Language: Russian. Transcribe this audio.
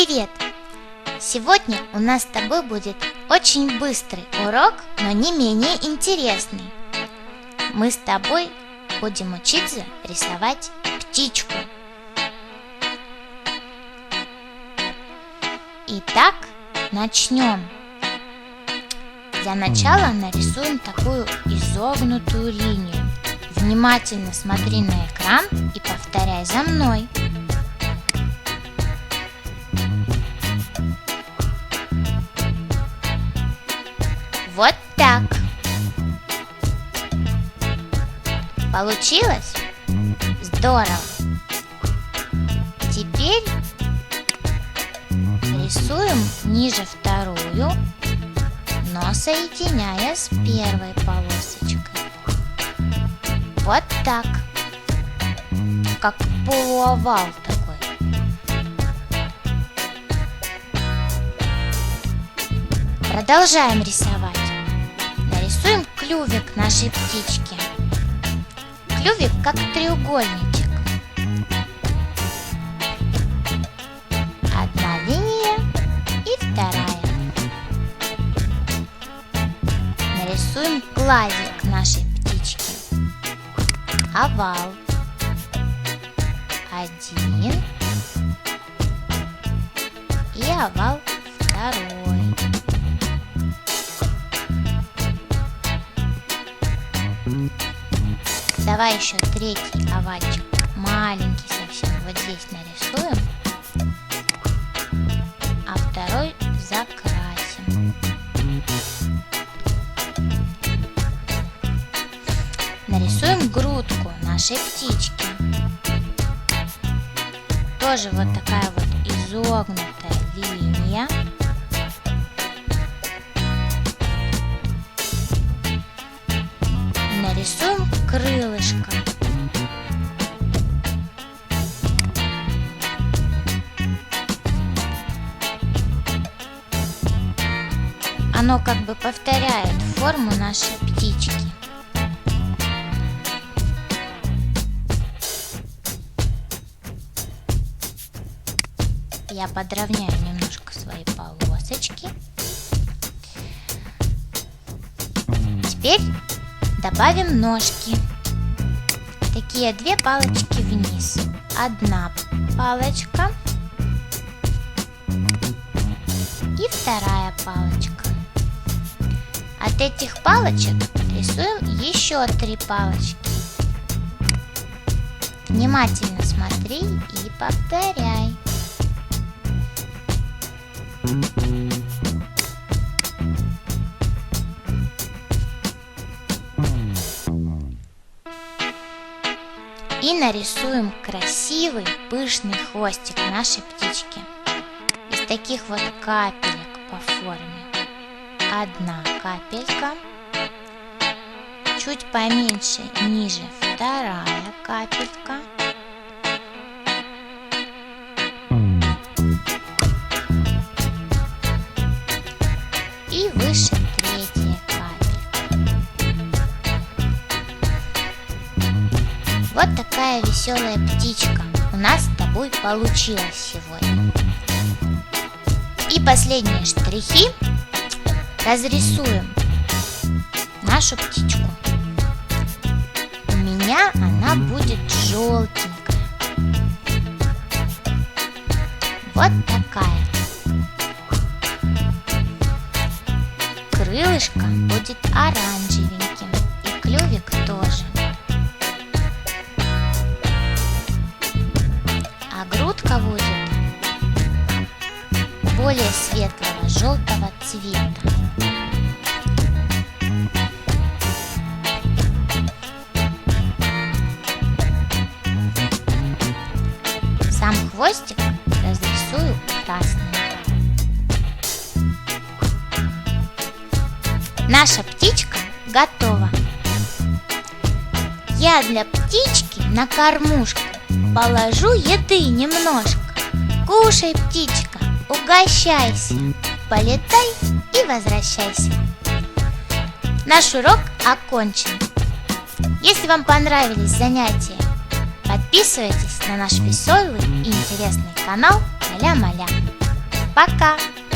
Привет! Сегодня у нас с тобой будет очень быстрый урок, но не менее интересный. Мы с тобой будем учиться рисовать птичку. Итак, начнем. Для начала нарисуем такую изогнутую линию. Внимательно смотри на экран и повторяй за мной. Вот так. Получилось? Здорово! Теперь рисуем ниже вторую, но соединяя с первой полосочкой. Вот так. Как полуовал такой. Продолжаем рисовать. Нарисуем клювик нашей птички. Клювик как треугольничек. Одна линия и вторая. Нарисуем глазик нашей птички. Овал. Один. И овал второй. Давай еще третий овальчик, маленький совсем, вот здесь нарисуем, а второй закрасим. Нарисуем грудку нашей птички. Тоже вот такая вот изогнутая линия. Нарисуем крылышко. Оно как бы повторяет форму нашей птички. Я подровняю немножко свои полосочки. Теперь добавим ножки. Такие две палочки вниз. Одна палочка и вторая палочка. От этих палочек рисуем еще 3 палочки. Внимательно смотри и повторяй. И нарисуем красивый пышный хвостик нашей птички из таких вот капелек по форме. Одна капелька, чуть поменьше ниже вторая капелька, и выше третья капелька. Вот такая веселая птичка у нас с тобой получилась сегодня. И последние штрихи разрисуем нашу птичку. У меня она будет желтенькая. Вот такая. Крылышко будет оранжевеньким, и клювик тоже. А грудка будет более светлого желтого цвета. Сам хвостик разрисую красным. Наша птичка готова. Я для птички на кормушку положу еды немножко. Кушай, птичка, угощайся, полетай и возвращайся. Наш урок окончен. Если вам понравились занятия, подписывайтесь на наш веселый и интересный канал Маля-Маля. Пока!